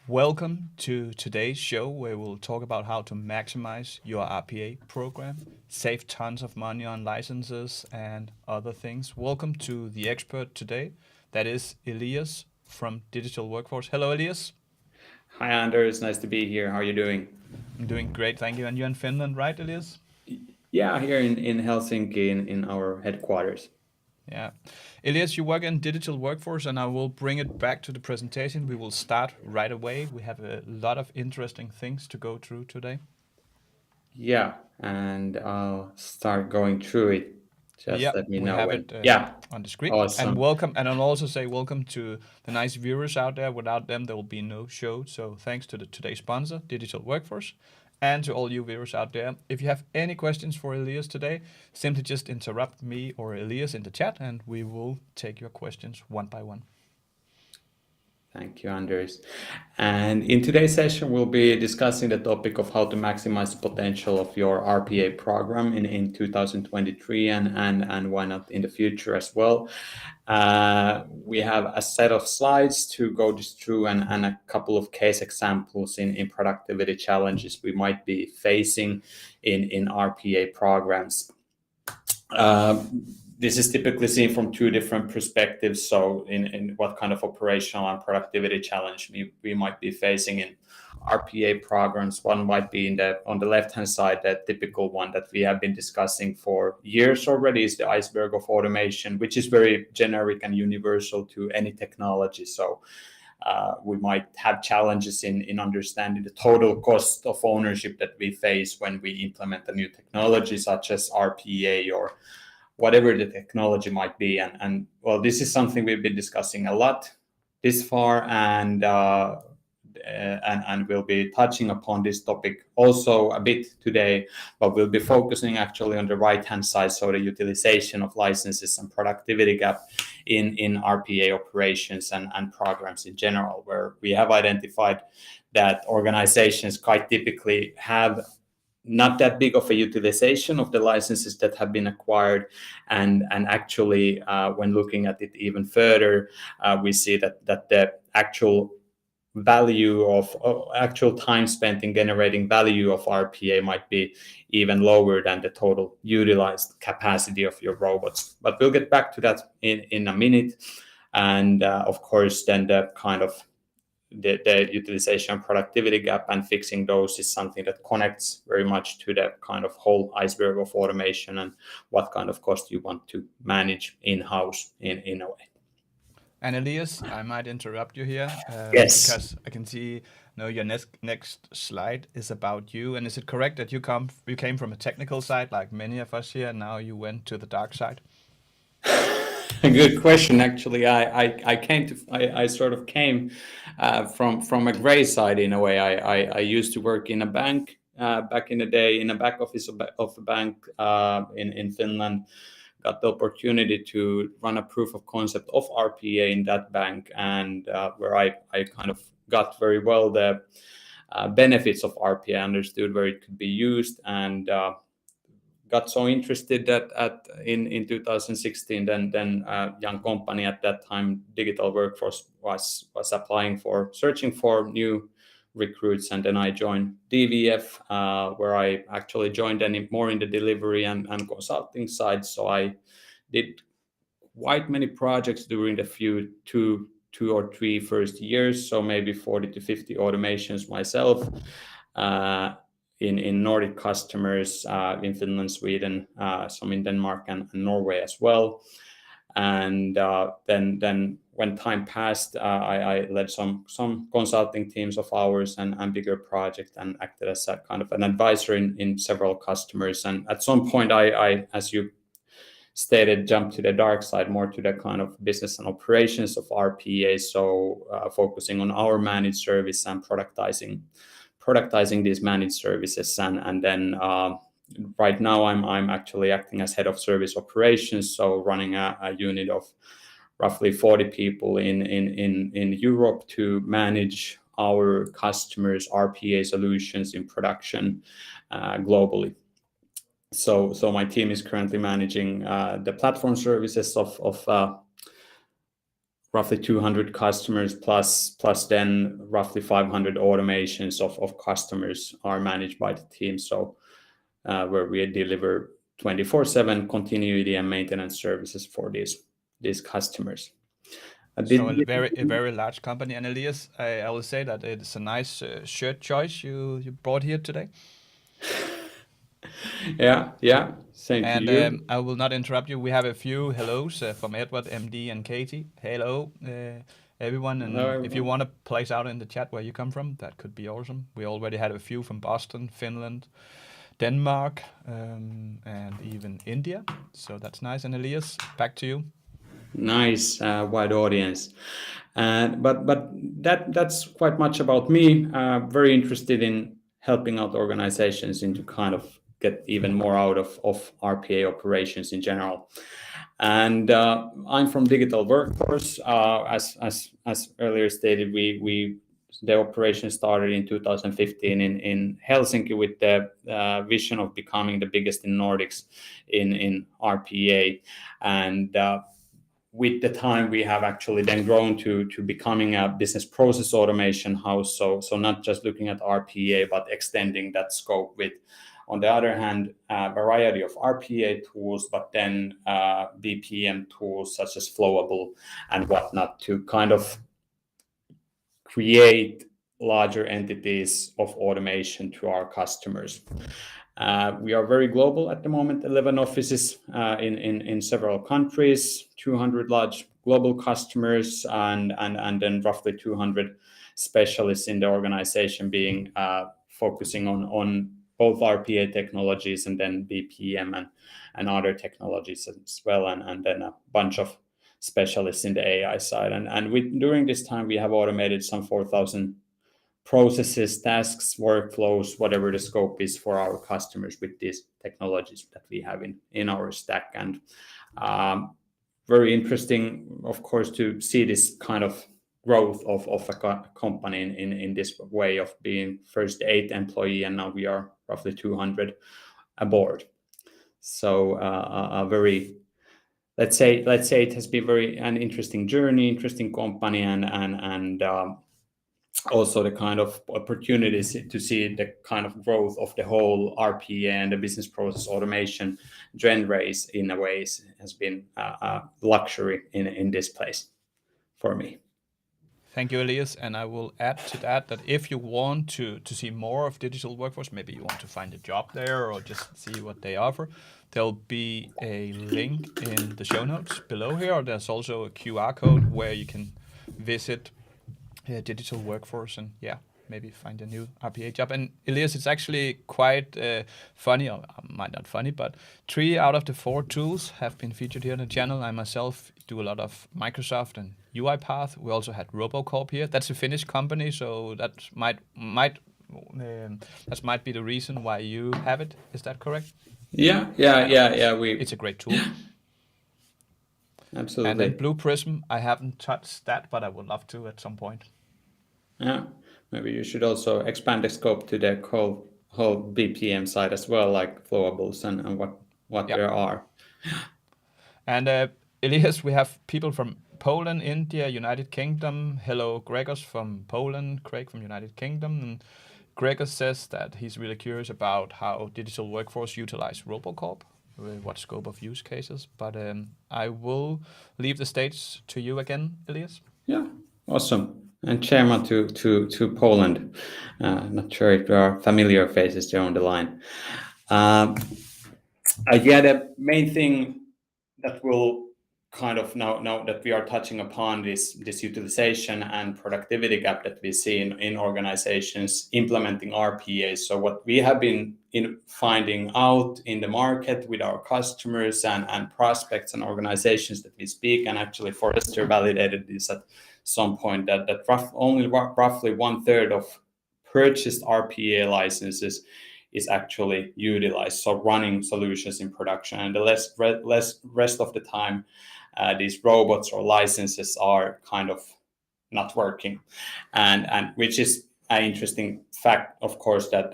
Welcome to today's show where we'll talk about how to maximize your RPA program, save tons of money on licenses and other things. Welcome to the expert today, that is Elias from Digital Workforce. Hello, Elias. Hi, Anders. Nice to be here. How are you doing? I'm doing great, thank you. And you're in Finland, right, Elias? Yeah, here in Helsinki in our headquarters. Yeah. Elias, you work in Digital Workforce, and I will bring it back to the presentation. We will start right away. We have a lot of interesting things to go through today. Yeah, and I'll start going through it. Just Yeah, let me we know have when. it Yeah, on the screen. And awesome. welcome, and I'll also say welcome to the nice viewers out there. Without them, there will be no show. So thanks to today's sponsor, Digital Workforce, and to all you viewers out there. If you have any questions for Elias today, simply just interrupt me or Elias in the chat, and we will take your questions one by one. Thank you, Anders. And in today's session, we'll be discussing the topic of how to maximize the potential of your RPA program in 2023 and why not in the future as well. We have a set of slides to go this through and a couple of case examples in productivity challenges we might be facing in RPA programs. This is typically seen from two different perspectives. So, in what kind of operational and productivity challenge we might be facing in RPA programs. One might be on the left-hand side, that typical one that we have been discussing for years already is the iceberg of automation, which is very generic and universal to any technology. So, we might have challenges in understanding the total cost of ownership that we face when we implement a new technology, such as RPA or whatever the technology might be. And well, this is something we've been discussing a lot this far, and we'll be touching upon this topic also a bit today, but we'll be focusing actually on the right-hand side, so the utilization of licenses and productivity gap in RPA operations and programs in general, where we have identified that organizations quite typically have not that big of a utilization of the licenses that have been acquired, and actually when looking at it even further, we see that the actual value of actual time spent in generating value of RPA might be even lower than the total utilized capacity of your robots. But we'll get back to that in a minute. And of course, then the kind of the utilization productivity gap and fixing those is something that connects very much to the kind of whole iceberg of automation and what kind of cost you want to manage in-house in a way. And Elias, I might interrupt you here Yes. because I can see no your next slide is about you. And is it correct that you came from a technical side like many of us here, and now you went to the dark side? A good question. Actually, I sort of came from a gray side in a way. I used to work in a bank back in the day, in a back office of a bank in Finland. Got the opportunity to run a proof of concept of RPA in that bank, and where I kind of got very well the benefits of RPA, understood where it could be used, and got so interested that in 2016, then a young company at that time, Digital Workforce, was searching for new recruits, and then I joined DVF, where I actually joined more in the delivery and consulting side. So I did quite many projects during the two or three first years, so maybe 40 to 50 automations myself. In Nordic customers, in Finland, Sweden, some in Denmark and Norway as well. And then when time passed, I led some consulting teams of ours and bigger projects, and acted as a kind of an advisor in several customers. And at some point, I as you stated, jumped to the dark side, more to the kind of business and operations of RPA. So focusing on our managed service and productizing these managed services, and then right now I'm actually acting as head of service operations, so running a unit of roughly 40 people in Europe to manage our customers' RPA solutions in production globally. So my team is currently managing the platform services of roughly 200 customers plus then roughly 500 automations of customers are managed by the team. So where we deliver 24/7 continuity and maintenance services for these customers. So a very large company. And Elias, I will say that it's a nice shirt choice you brought here today. Yeah. Same to And you. I will not interrupt you. We have a few hellos from Edward, MD, and Katie. Hello, everyone. Hello, And if you everyone. want to place out in the chat where you come from, that could be awesome. We already had a few from Boston, Finland, Denmark, and even India. So that's nice. And Elias, back to you. Nice, wide audience. But that's quite much about me. Very interested in helping out organizations into kind of get even more out of RPA operations in general. And I'm from Digital Workforce. As earlier stated, the operation started in 2015 in Helsinki with the vision of becoming the biggest in Nordics in RPA. And with the time, we have actually then grown to becoming a business process automation house. So not just looking at RPA, but extending that scope with, on the other hand, a variety of RPA tools, but then BPM tools such as Flowable and whatnot to kind of create larger entities of automation to our customers. We are very global at the moment, 11 offices in several countries, 200 large global customers, and then roughly 200 specialists in the organization being focusing on both RPA technologies and then BPM and other technologies as well, and then a bunch of specialists in the AI side. And during this time, we have automated some 4,000 processes, tasks, workflows, whatever the scope is for our customers with these technologies that we have in our stack. And very interesting, of course, to see this kind of growth of a company in this way of being first 8 employee, and now we are roughly 200 aboard. So a very, let's say it has been an interesting journey, interesting company, and also the kind of opportunities to see the kind of growth of the whole RPA and the business process automation genres in a way has been a luxury in this place for me. Thank you, Elias. And I will add to that if you want to see more of Digital Workforce, maybe you want to find a job there or just see what they offer, there'll be a link in the show notes below here. Or there's also a QR code where you can visit Digital Workforce and maybe find a new RPA job. And Elias, it's actually quite funny, or might not funny, but 3 out of the 4 tools have been featured here on the channel. I myself do a lot of Microsoft and UiPath. We also had Robocorp here. That's a Finnish company, so that might be the reason why you have it. Is that correct? Yeah. It's a great tool. Absolutely. And then Blue Prism, I haven't touched that, but I would love to at some point. Yeah, maybe you should also expand the scope to the whole BPM side as well, like flowables and what there are. And Elias, we have people from Poland, India, United Kingdom. Hello, Gregos from Poland, Craig from United Kingdom. And Gregos says that he's really curious about how Digital Workforce utilize Robocorp, what scope of use cases. But I will leave the stage to you again, Elias. Yeah, awesome. And Chema to Poland. Not sure if there are familiar faces there on the line. The main thing that will kind of now that we are touching upon this utilization and productivity gap that we see in organizations implementing RPA. So what we have been finding out in the market with our customers and prospects and organizations that we speak, and actually Forrester validated this at some point, that only roughly 1/3 of purchased RPA licenses is actually utilized, so running solutions in production, and the rest of the time these robots or licenses are kind of not working, and which is an interesting fact, of course, that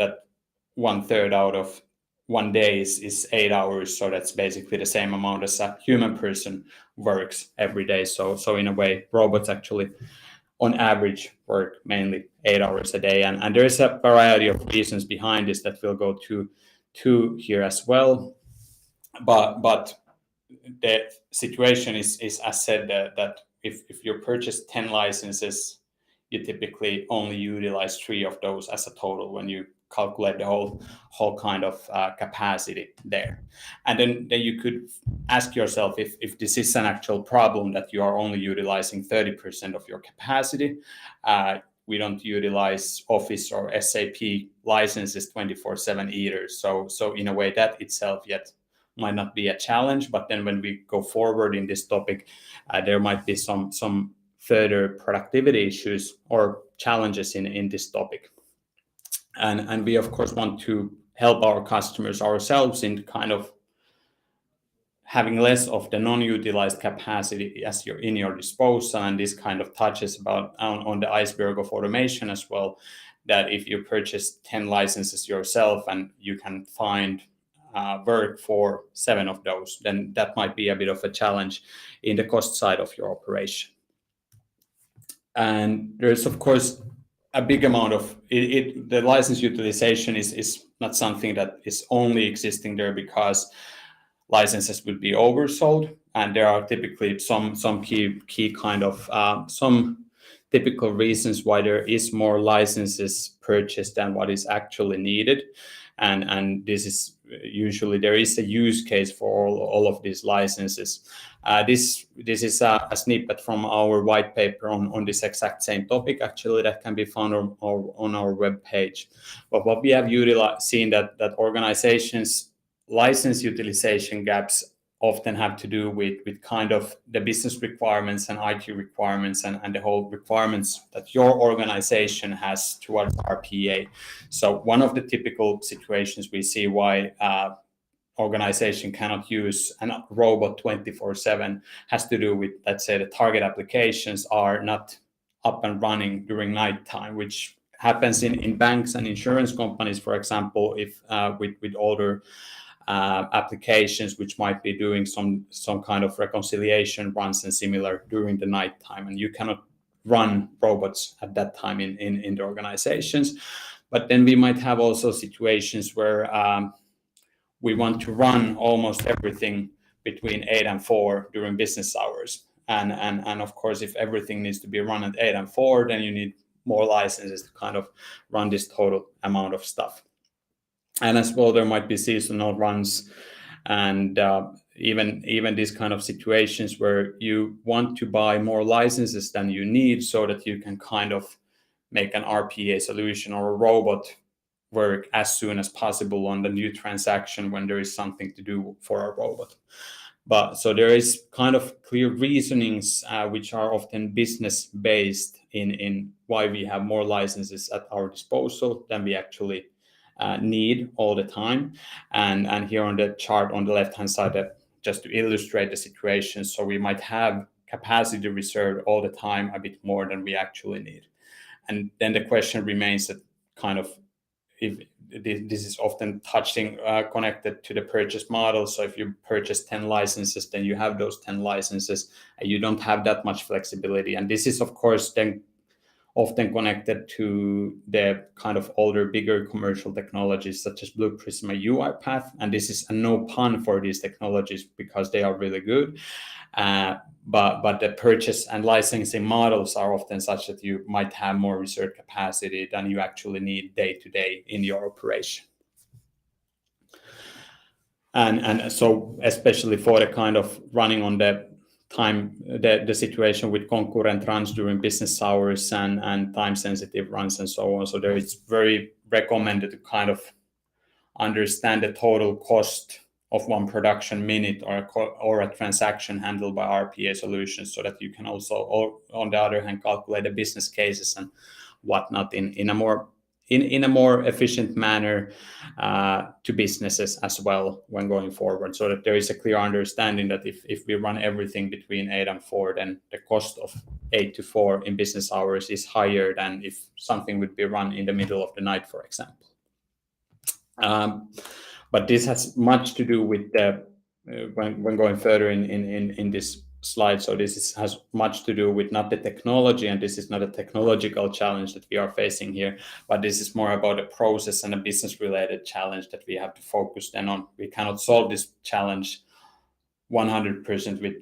1/3 out of one day is 8 hours, so that's basically the same amount as a human person works every day. So in a way, robots actually on average work mainly 8 hours a day, and there is a variety of reasons behind this that we'll go to here as well. But the situation is as said, that if you purchase 10 licenses, you typically only utilize 3 of those as a total when you calculate the whole kind of capacity there. And then you could ask yourself if this is an actual problem, that you are only utilizing 30% of your capacity. We don't utilize Office or SAP licenses 24/7 either. So in a way, that itself yet might not be a challenge. But then when we go forward in this topic, there might be some further productivity issues or challenges in this topic. And we of course want to help our customers ourselves in kind of having less of the non-utilized capacity as you're in your disposal. And this kind of touches about on the iceberg of automation as well, that if you purchase 10 licenses yourself and you can find work for 7 of those, then that might be a bit of a challenge in the cost side of your operation. And there's of course a big amount of the license utilization is not something that is only existing there because licenses would be oversold, and there are typically some key kind of some typical reasons why there is more licenses purchased than what is actually needed. And this is usually there is a use case for all of these licenses. This is a snippet from our white paper on this exact same topic, actually, that can be found on our webpage. But what we have seen that organizations license utilization gaps often have to do with kind of the business requirements and IT requirements and the whole requirements that your organization has towards RPA. So one of the typical situations we see why organization cannot use a robot 24/7 has to do with, let's say, the target applications are not up and running during nighttime, which happens in banks and insurance companies, for example, if with older applications which might be doing some kind of reconciliation runs and similar during the nighttime, and you cannot run robots at that time in the organizations. But then we might have also situations where we want to run almost everything between 8 and 4 during business hours, and of course if everything needs to be run at 8 and 4, then you need more licenses to kind of run this total amount of stuff. And as well, there might be seasonal runs, and even these kind of situations where you want to buy more licenses than you need so that you can kind of make an RPA solution or a robot work as soon as possible on the new transaction when there is something to do for a robot. But so there is kind of clear reasonings which are often business based in why we have more licenses at our disposal than we actually need all the time. And here on the chart on the left hand side, just to illustrate the situation, so we might have capacity reserved all the time a bit more than we actually need. And then the question remains that kind of if this is often touching connected to the purchase model. So if you purchase 10 licenses, then you have those 10 licenses and you don't have that much flexibility. And this is of course then often connected to the kind of older, bigger commercial technologies such as Blue Prism and UiPath. And this is a no pun for these technologies because they are really good. But the purchase and licensing models are often such that you might have more reserved capacity than you actually need day to day in your operation. And so especially for the kind of running on the time, the situation with concurrent runs during business hours and time sensitive runs and so on. So there is very recommended to kind of understand the total cost of one production minute or a transaction handled by RPA solutions, so that you can also, or on the other hand, calculate the business cases and whatnot in a more efficient manner to businesses as well when going forward, so that there is a clear understanding that if we run everything between 8 and 4, then the cost of 8 to 4 in business hours is higher than if something would be run in the middle of the night, for example. But this has much to do with the when going further in this slide. So has much to do with not the technology, and this is not a technological challenge that we are facing here, but this is more about a process and a business related challenge that we have to focus then on. We cannot solve this challenge 100% with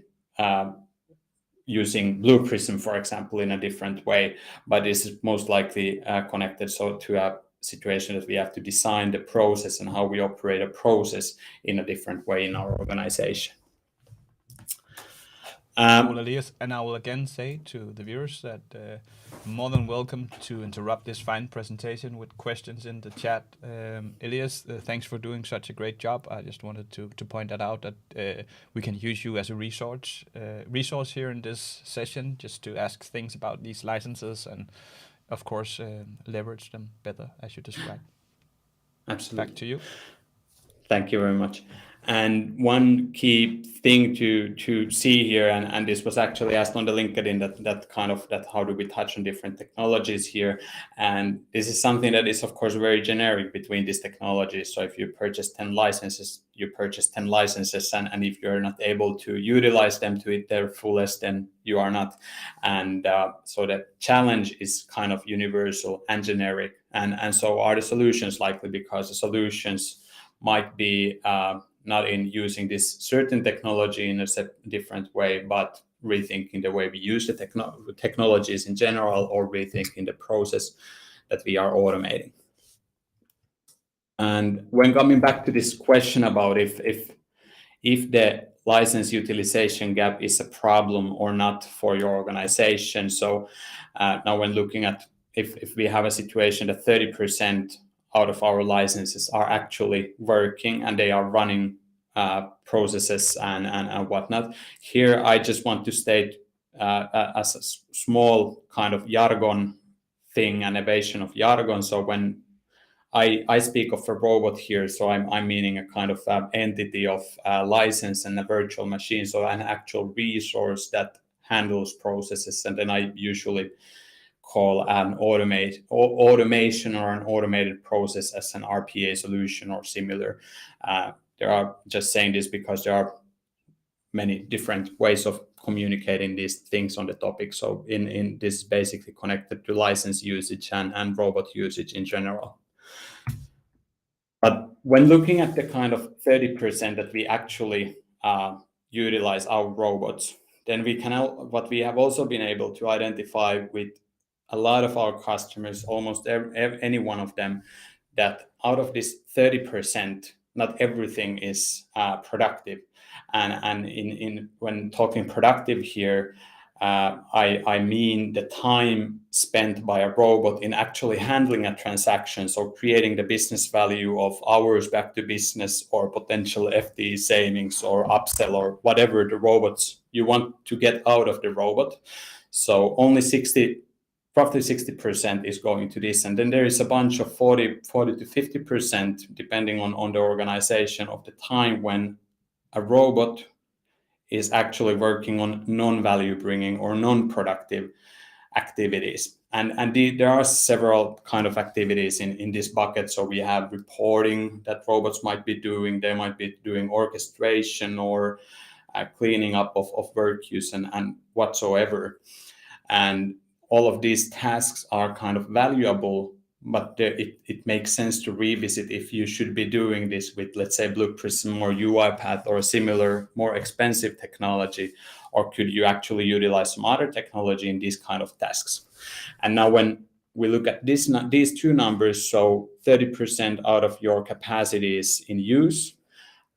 using Blue Prism, for example, in a different way, but this is most likely connected to a situation that we have to design the process and how we operate a process in a different way in our organization. Cool, Elias. And I will again say to the viewers that more than welcome to interrupt this fine presentation with questions in the chat. Elias, thanks for doing such a great job. I just wanted to point that out, that we can use you as a resource here in this session, just to ask things about these licenses and, of course, leverage them better, as you described. Absolutely. Back to you. Thank you very much. And one key thing to see here, and this was actually asked on the LinkedIn, that how do we touch on different technologies here? And this is something that is, of course, very generic between these technologies. So if you purchase 10 licenses, you purchase 10 licenses, and if you're not able to utilize them to their fullest, then you are not. And so the challenge is kind of universal and generic. And so are the solutions, likely, because the solutions might be not in using this certain technology in a different way, but rethinking the way we use the technologies in general, or rethinking the process that we are automating. And when coming back to this question about if the license utilization gap is a problem or not for your organization, so now when looking at if we have a situation that 30% out of our licenses are actually working and they are running processes and whatnot. Here, I just want to state as a small kind of jargon thing, an evasion of jargon. So when I speak of a robot here, so I'm meaning a kind of entity of license and a virtual machine, so an actual resource that handles processes, and then I usually call an automation or an automated process as an RPA solution or similar. There are just saying this because there are many different ways of communicating these things on the topic. So in this is basically connected to license usage and robot usage in general. But when looking at the kind of 30% that we actually utilize our robots, then what we have also been able to identify with a lot of our customers, almost any one of them, that out of this 30%, not everything is productive. And when talking productive here, I mean the time spent by a robot in actually handling a transaction, so creating the business value of hours back to business, or potential FTE savings or upsell, or whatever the robots you want to get out of the robot. So only roughly 60% is going to this. And then there is a bunch of 40 to 50%, depending on the organization, of the time when a robot is actually working on non-value bringing or non-productive activities. And there are several kind of activities in this bucket. So we have reporting that robots might be doing. They might be doing orchestration or cleaning up of work use and whatsoever. And all of these tasks are kind of valuable, but it makes sense to revisit if you should be doing this with, let's say, Blue Prism or UiPath or similar more expensive technology, or could you actually utilize some other technology in these kind of tasks? And now when we look at these two numbers, so 30% out of your capacity is in use,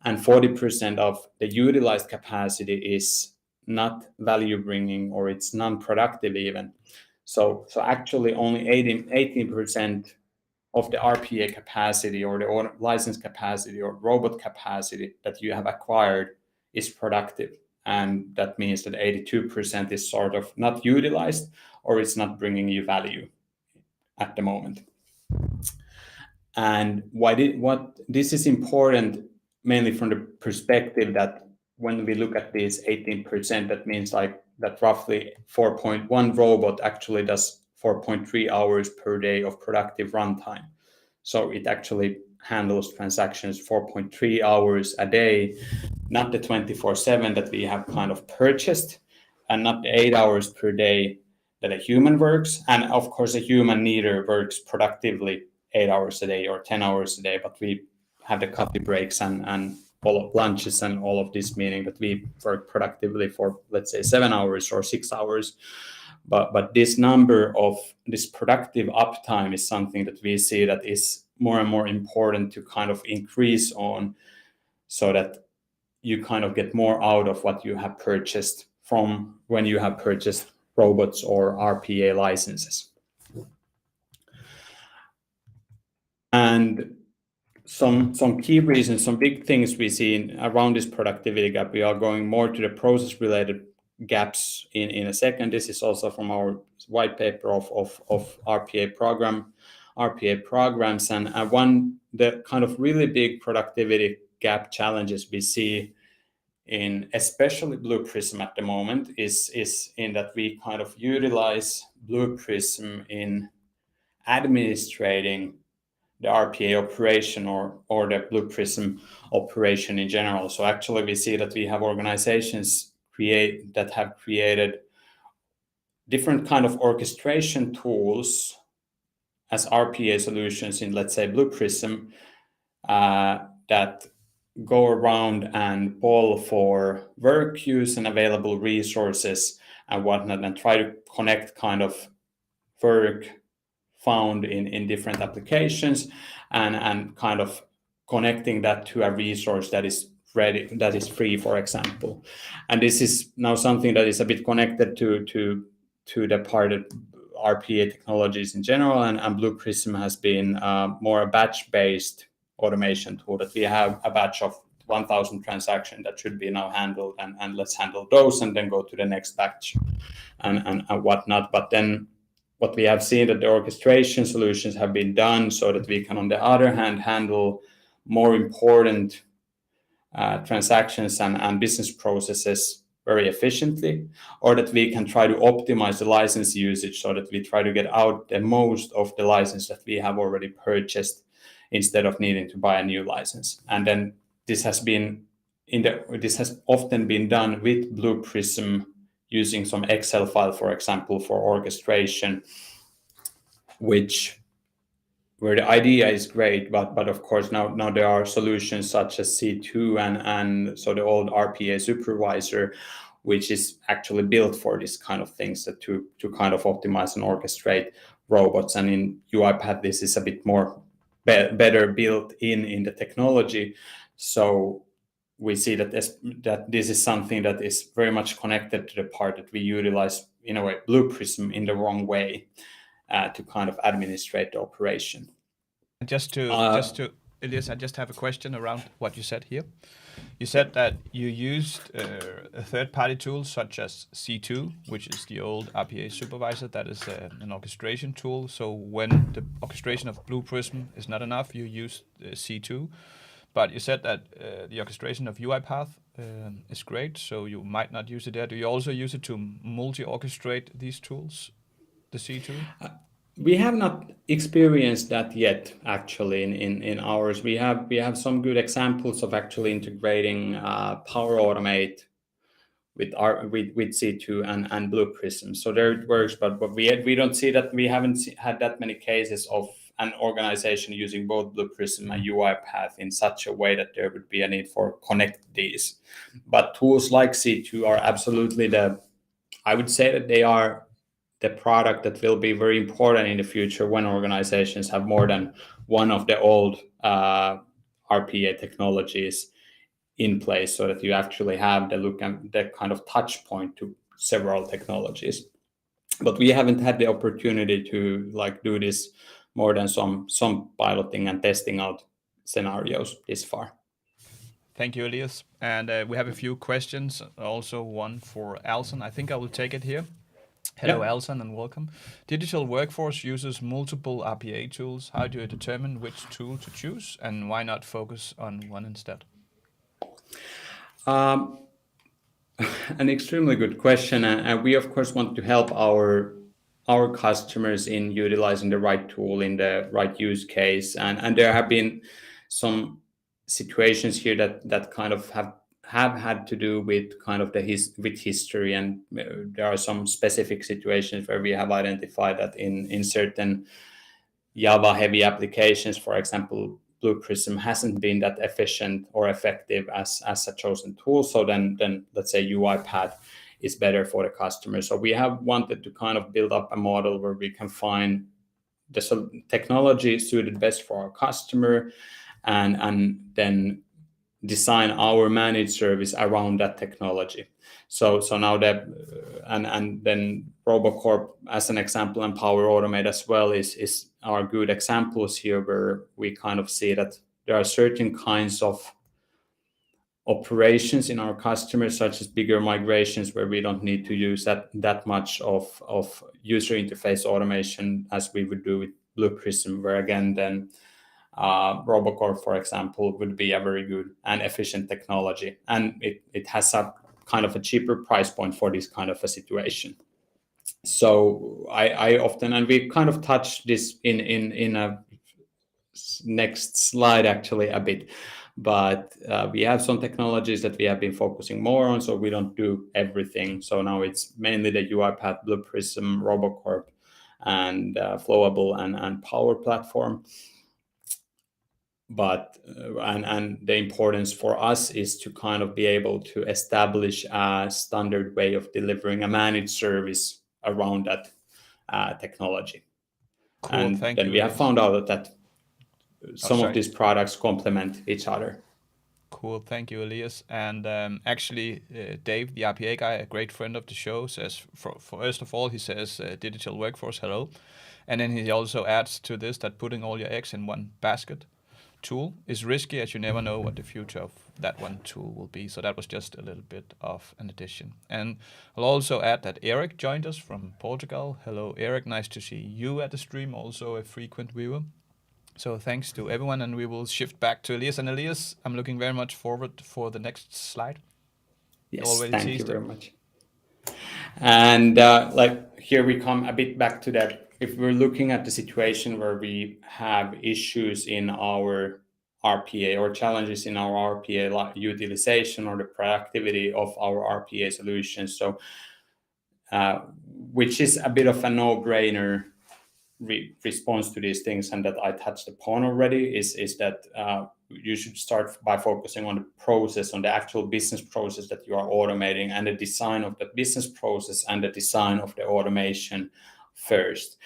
and 40% of the utilized capacity is not value bringing, or it's non-productive even. So actually only 18% of the RPA capacity or the license capacity or robot capacity that you have acquired is productive. And that means that 82% is sort of not utilized, or it's not bringing you value at the moment. And what this is important mainly from the perspective that when we look at this 18%, that means like that roughly 4.1 robot actually does 4.3 hours per day of productive runtime. So it actually handles transactions 4.3 hours a day, not the 24/7 that we have kind of purchased, and not the 8 hours per day that a human works. And of course, a human neither works productively 8 hours a day or 10 hours a day, but we have the coffee breaks and all of lunches and all of this, meaning that we work productively for, let's say, 7 hours or 6 hours. But this number of this productive uptime is something that we see that is more and more important to kind of increase on, so that you kind of get more out of what you have purchased from when you have purchased robots or RPA licenses. And some key reasons, some big things we see around this productivity gap. We are going more to the process related gaps in a second. This is also from our white paper of RPA programs, and the kind of really big productivity gap challenges we see in especially Blue Prism at the moment is in that we kind of utilize Blue Prism in administrating the RPA operation or the Blue Prism operation in general. So actually we see that we have organizations that have created different kind of orchestration tools as RPA solutions in, let's say, Blue Prism, that go around and poll for work queues and available resources and whatnot, and try to connect kind of work found in different applications and kind of connecting that to a resource that is ready, that is free, for example. And this is now something that is a bit connected to the part of RPA technologies in general, and Blue Prism has been more a batch-based automation tool, that we have a batch of 1,000 transactions that should be now handled, and let's handle those and then go to the next batch and whatnot. But then what we have seen that the orchestration solutions have been done so that we can, on the other hand, handle more important transactions and business processes very efficiently, or that we can try to optimize the license usage so that we try to get out the most of the license that we have already purchased instead of needing to buy a new license. And then this has often been done with Blue Prism using some Excel file, for example, for orchestration, where the idea is great, but of course now there are solutions such as C2 and so the old RPA supervisor, which is actually built for this kind of things, that to kind of optimize and orchestrate robots. And in UiPath, this is a bit more better built in the technology. So we see that this is something that is very much connected to the part that we utilize, in a way, Blue Prism in the wrong way to kind of administrate the operation. Just to Elias, I just have a question around what you said here. You said that you used a third-party tool such as C2, which is the old RPA supervisor. That is an orchestration tool. So when the orchestration of Blue Prism is not enough, you use C2. But you said that the orchestration of UiPath is great, so you might not use it there. Do you also use it to multi-orchestrate these tools, the C2? We have not experienced that yet, actually, in ours. We have some good examples of actually integrating Power Automate with C2 and Blue Prism. So there it works, but we don't see that. We haven't had that many cases of an organization using both Blue Prism and UiPath in such a way that there would be a need for connect these. But tools like C2 are absolutely I would say that they are the product that will be very important in the future when organizations have more than one of the old RPA technologies in place, so that you actually have the look and the kind of touch point to several technologies. But we haven't had the opportunity to do this more than some piloting and testing out scenarios this far. Thank you, Elias. And we have a few questions, also one for Alison. I think I will take it here. Hello, Yeah. Alison, and welcome. Digital Workforce uses multiple RPA tools. How do you determine which tool to choose, and why not focus on one instead? An extremely good question, and we of course want to help our customers in utilizing the right tool in the right use case, and there have been some situations here that kind of have had to do with kind of with history, and there are some specific situations where we have identified that in certain Java heavy applications, for example, Blue Prism hasn't been that efficient or effective as a chosen tool. So then let's say UiPath is better for the customer. So we have wanted to kind of build up a model where we can find the technology suited best for our customer, and then design our managed service around that technology. So now that and then RoboCorp as an example, and Power Automate as well is are good examples here, where we kind of see that there are certain kinds of operations in our customers, such as bigger migrations, where we don't need to use that much of user interface automation as we would do with Blue Prism, where again then RoboCorp, for example, would be a very good and efficient technology, and it has a kind of a cheaper price point for this kind of a situation. So I often, and we kind of touched this in a next slide actually a bit, but we have some technologies that we have been focusing more on, so we don't do everything. So now it's mainly the UiPath, Blue Prism, RoboCorp, and Flowable and Power Platform. But and the importance for us is to kind of be able to establish a standard way of delivering a managed service around that technology. Cool, and thank then you, we have Elias. found out that some sorry. of these products complement each other. Cool, thank you, Elias. And actually, Dave, the RPA guy, a great friend of the show, says, first of all, he says, digital workforce, hello. And then he also adds to this that putting all your eggs in one basket tool is risky, as you never know what the future of that one tool will be. So that was just a little bit of an addition. And I'll also add that Eric joined us from Portugal. Hello, Eric. Nice to see you at the stream, also a frequent viewer. So thanks to everyone, and we will shift back to Elias. And Elias, I'm looking very much forward for the next slide. Yes, thank you very much. And like here we come a bit back to that. If we're looking at the situation where we have issues in our RPA or challenges in our RPA, like utilization or the productivity of our RPA solutions, so which is a bit of a no-brainer response to these things, and that I touched upon already, is that you should start by focusing on the process, on the actual business process that you are automating, and the design of the business process and the design of the automation first.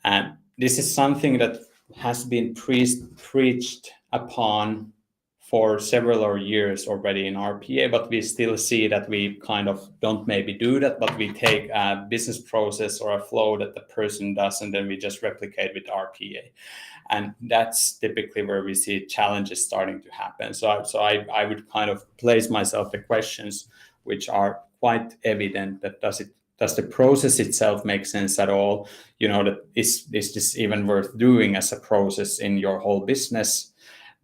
And this is something that has been preached upon for several years already in RPA, but we still see that we kind of don't maybe do that, but we take a business process or a flow that the person does, and then we just replicate with RPA. And that's typically where we see challenges starting to happen. So I would kind of place myself the questions which are quite evident, that does the process itself make sense at all? You know, that is this even worth doing as a process in your whole business?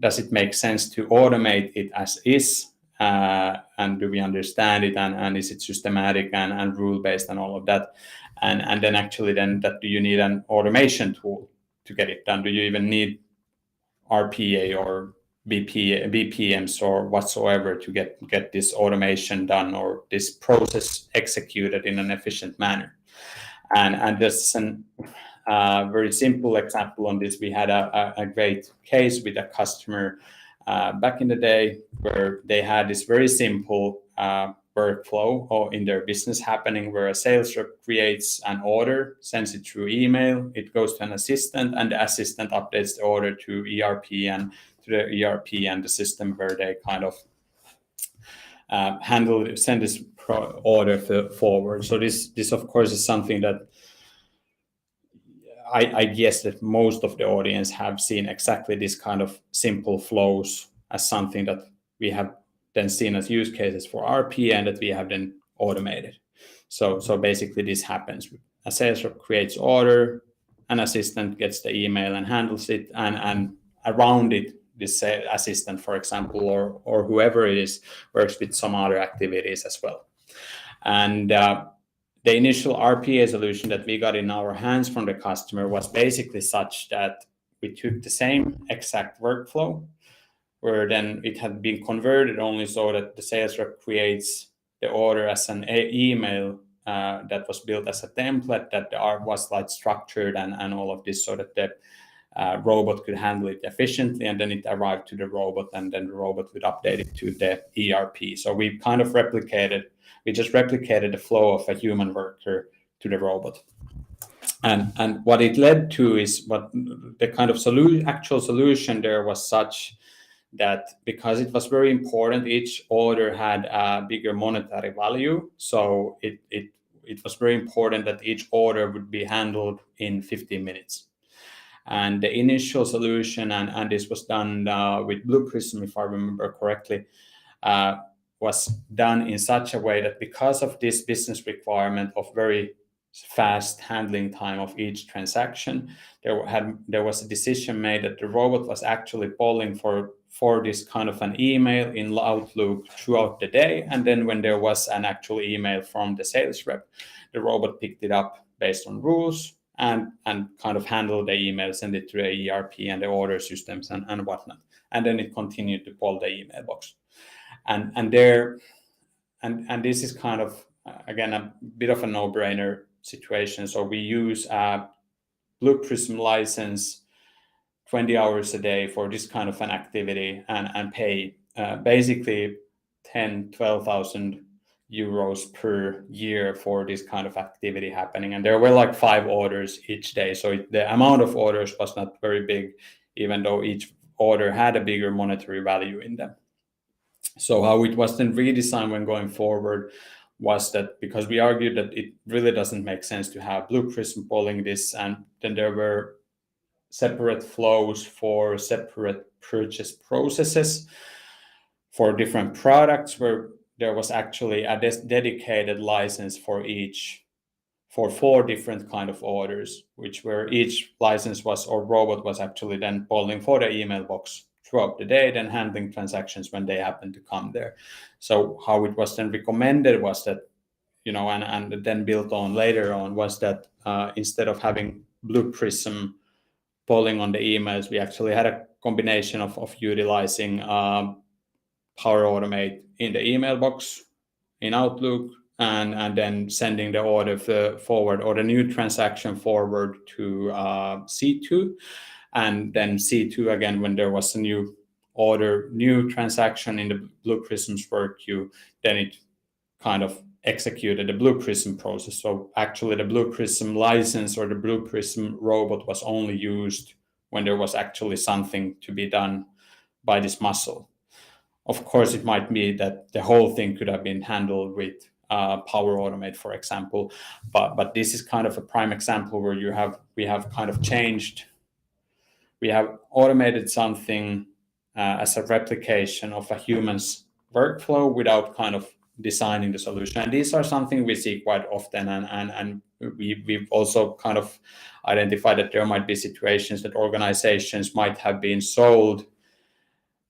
Does it make sense to automate it as is? And do we understand it? And is it systematic and rule-based and all of that? And then actually then that, do you need an automation tool to get it done? Do you even need RPA or BPMs or whatsoever to get this automation done or this process executed in an efficient manner? And this is a very simple example on this. We had a great case with a customer back in the day, where they had this very simple workflow or in their business happening, where a sales rep creates an order, sends it through email, it goes to an assistant, and the assistant updates the order to ERP and to the ERP and the system where they kind of send this order forward. So this of course is something that I guess that most of the audience have seen exactly this kind of simple flows as something that we have then seen as use cases for RPA, and that we have then automated. So basically this happens. A sales rep creates order, an assistant gets the email and handles it, and around it, this assistant, for example, or whoever it is, works with some other activities as well. And the initial RPA solution that we got in our hands from the customer was basically such that we took the same exact workflow, where then it had been converted only so that the sales rep creates the order as an email that was built as a template, that the art was like structured and all of this, so that the robot could handle it efficiently, and then it arrived to the robot, and then the robot would update it to the ERP. So we kind of replicated the flow of a human worker to the robot. And what it led to is what the kind of actual solution there was such that because it was very important, each order had a bigger monetary value. So it was very important that each order would be handled in 15 minutes. And the initial solution, and this was done with Blue Prism, if I remember correctly, was done in such a way that because of this business requirement of very fast handling time of each transaction, there was a decision made that the robot was actually polling for this kind of an email in Outlook throughout the day, and then when there was an actual email from the sales rep, the robot picked it up based on rules and kind of handled the email, send it to the ERP and the order systems and whatnot, and then it continued to poll the email box. And this is kind of again a bit of a no-brainer situation. So we use a Blue Prism license 20 hours a day for this kind of an activity and pay basically 12,000 euros per year for this kind of activity happening. And there were like 5 orders each day. So the amount of orders was not very big, even though each order had a bigger monetary value in them. So how it was then redesigned when going forward was that because we argued that it really doesn't make sense to have Blue Prism polling this, and then there were separate flows for separate purchase processes for different products, where there was actually a dedicated license for 4 different kind of orders, where each license was or robot was actually then polling for the email box throughout the day, then handling transactions when they happen to come there. So how it was then recommended was that, and then built on later on, was that instead of having Blue Prism polling on the emails, we actually had a combination of utilizing Power Automate in the email box in Outlook, and then sending the order forward or the new transaction forward to C2, and then C2 again when there was a new transaction in the Blue Prism's work queue, then it kind of executed the Blue Prism process. So actually the Blue Prism license or the Blue Prism robot was only used when there was actually something to be done by this muscle. Of course, it might be that the whole thing could have been handled with Power Automate, for example, but this is kind of a prime example where we have kind of changed. We have automated something as a replication of a human's workflow without kind of designing the solution. And these are something we see quite often, and we've also kind of identified that there might be situations that organizations might have been sold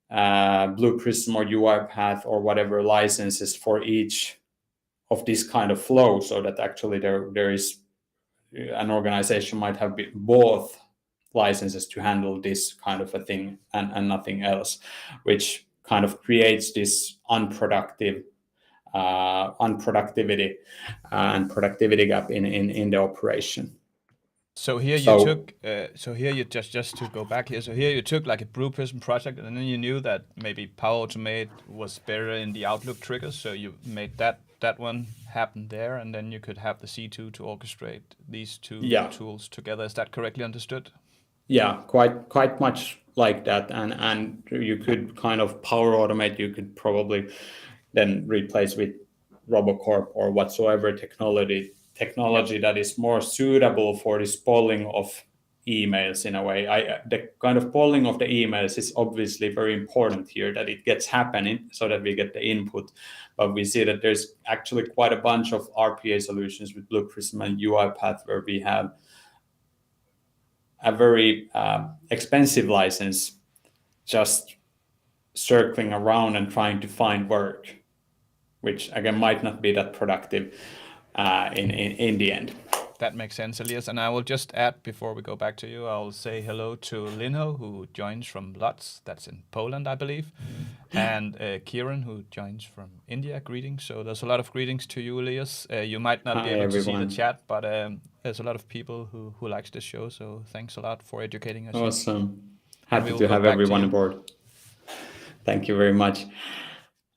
Blue Prism or UiPath or whatever licenses for each of this kind of flow, so that actually there is an organization might have both licenses to handle this kind of a thing and nothing else, which kind of creates this unproductivity and productivity gap in the operation. So here you took. So here you just to go back here. So here you took like a Blue Prism project, and then you knew that maybe Power Automate was better in the Outlook triggers. So you made that one happen there, and then you could have the C2 to orchestrate these two tools together. Is that correctly understood? Yeah, quite much like that, and you could kind of Power Automate. You could probably then replace with RoboCorp or whatsoever technology that is more suitable for this polling of emails in a way. The kind of polling of the emails is obviously very important here, that it gets happening so that we get the input. But we see that there's actually quite a bunch of RPA solutions with Blue Prism and UiPath where we have a very expensive license just circling around and trying to find work, which again might not be that productive in the end. That makes sense, Elias. And I will just add, before we go back to you, I'll say hello to Linho, who joins from Lodz, that's in Poland, I believe, and Kieran, who joins from India. Greetings. So there's a lot of greetings to you, Elias. You might not be Hi, able to see the everyone. chat, but there's a lot of people who likes this show. So thanks a lot for educating us. Awesome. And we Happy will to go have back to everyone you. aboard. Thank you very much.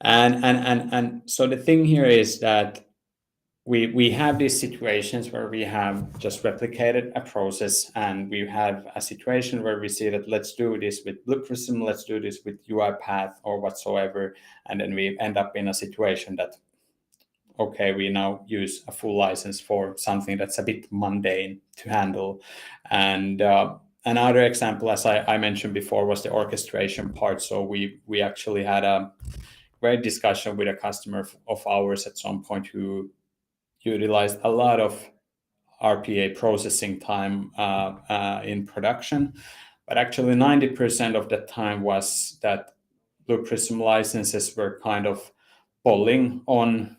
And so the thing here is that we have these situations where we have just replicated a process, and we have a situation where we see that let's do this with Blue Prism, let's do this with UiPath or whatsoever, and then we end up in a situation that, okay, we now use a full license for something that's a bit mundane to handle. And another example, as I mentioned before, was the orchestration part. So we actually had a great discussion with a customer of ours at some point who utilized a lot of RPA processing time in production, but actually 90% of the time was that Blue Prism licenses were kind of polling on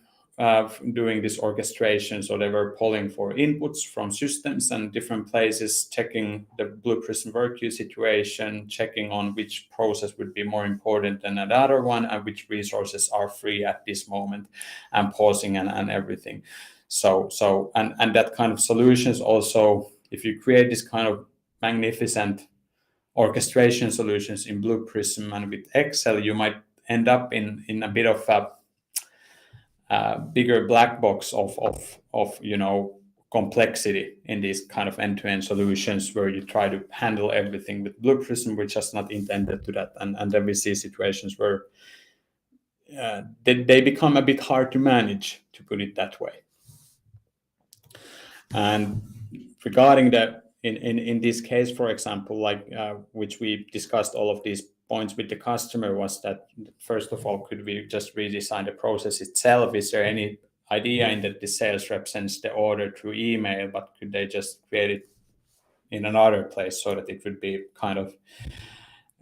doing this orchestration. So they were polling for inputs from systems and different places, checking the Blue Prism work queue situation, checking on which process would be more important than another one, and which resources are free at this moment, and pausing and everything. So and that kind of solutions also, if you create this kind of magnificent orchestration solutions in Blue Prism and with Excel, you might end up in a bit of a bigger black box of complexity in these kind of end-to-end solutions where you try to handle everything with Blue Prism, which is not intended to that. And then we see situations where they become a bit hard to manage, to put it that way. And regarding that, in this case, for example, like which we discussed all of these points with the customer, was that first of all, could we just redesign the process itself? Is there any idea in that the sales rep sends the order through email, but could they just create it in another place so that it would be kind of,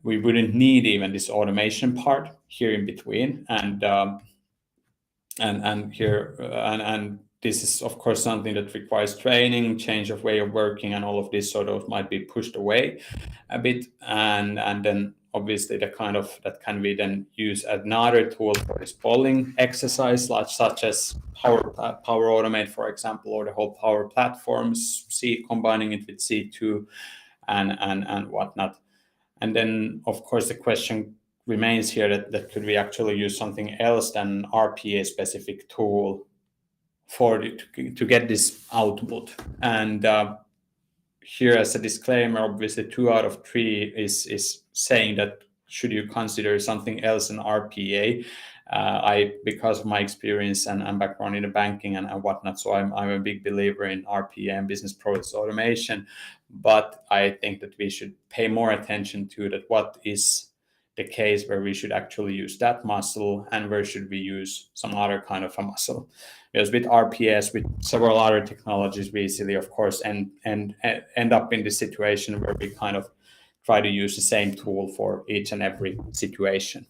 we wouldn't need even this automation part here in between, and this is of course something that requires training, change of way of working, and all of this, so those might be pushed away a bit, and then obviously the kind of that can be then use another tool for this polling exercise, such as Power Automate, for example, or the whole Power Platforms, combining it with C2 and whatnot. And then of course the question remains here that could we actually use something else than RPA specific tool to get this output. And here, as a disclaimer, obviously 2 out of 3 is saying that should you consider something else in RPA. Because of my experience and background in the banking and whatnot, so I'm a big believer in RPA and business process automation. But I think that we should pay more attention to that. What is the case where we should actually use that muscle, and where should we use some other kind of a muscle? Because with RPS, with several other technologies, we easily, of course, end up in this situation where we kind of try to use the same tool for each and every situation.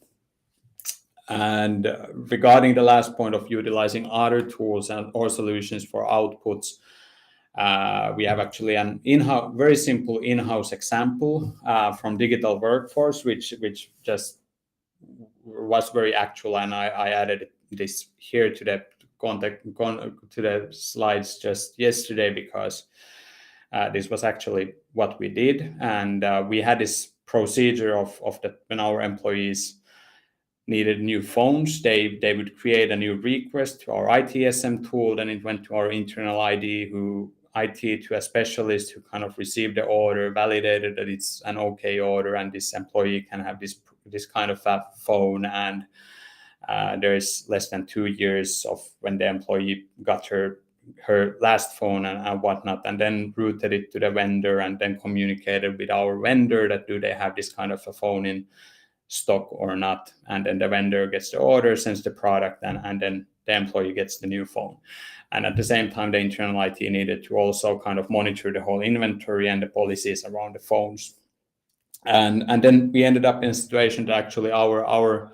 And regarding the last point of utilizing other tools or solutions for outputs, we have actually an very simple in-house example from Digital Workforce, which just was very actual, and I added this here to the to the slides just yesterday, because this was actually what we did. And we had this procedure of that when our employees needed new phones, they would create a new request to our ITSM tool, then it went to our internal IT to a specialist who kind of received the order, validated that it's an okay order, and this employee can have this kind of a phone. And there is less than 2 years of when the employee got her last phone and whatnot, and then routed it to the vendor, and then communicated with our vendor that do they have this kind of a phone in stock or not. And then the vendor gets the order, sends the product, and then the employee gets the new phone. And at the same time, the internal IT needed to also kind of monitor the whole inventory and the policies around the phones. And then we ended up in a situation that actually our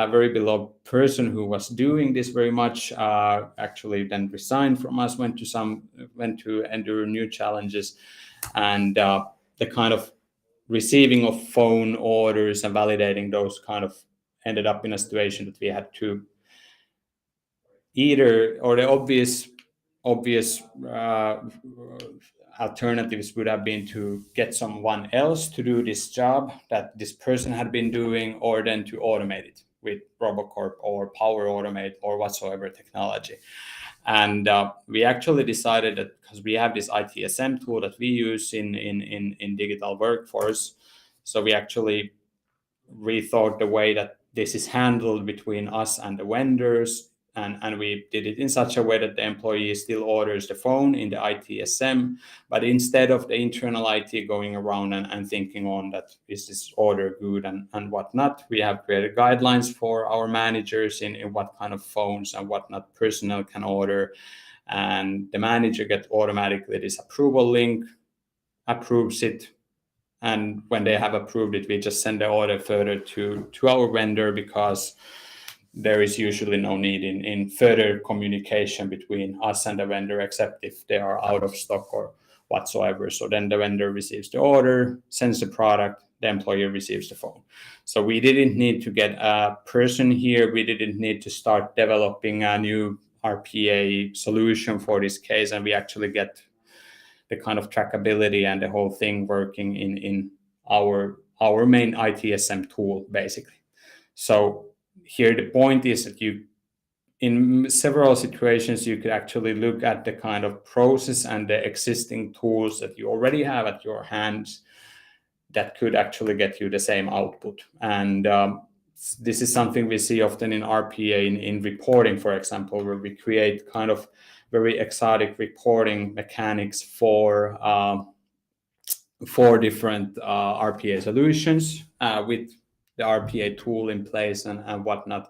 very beloved person who was doing this very much actually then resigned from us, went to some went to endure new challenges, and the kind of receiving of phone orders and validating those kind of ended up in a situation that we had to either, or the obvious alternatives would have been to get someone else to do this job that this person had been doing, or then to automate it with Robocorp or Power Automate or whatsoever technology. And we actually decided that because we have this ITSM tool that we use in digital workforce, so we actually rethought the way that this is handled between us and the vendors. And we did it in such a way that the employee still orders the phone in the ITSM, but instead of the internal IT going around and thinking on that is this order good and whatnot, we have created guidelines for our managers in what kind of phones and whatnot personnel can order. And the manager gets automatically this approval link, approves it, and when they have approved it, we just send the order further to our vendor, because there is usually no need in further communication between us and the vendor, except if they are out of stock or whatsoever. So then the vendor receives the order, sends the product, the employee receives the phone. So we didn't need to get a person here. We didn't need to start developing a new RPA solution for this case. And we actually get the kind of trackability and the whole thing working in our main ITSM tool, basically. So here the point is that you, in several situations, you could actually look at the kind of process and the existing tools that you already have at your hands that could actually get you the same output. And this is something we see often in RPA in reporting, for example, where we create kind of very exotic reporting mechanics for different RPA solutions with the RPA tool in place and whatnot.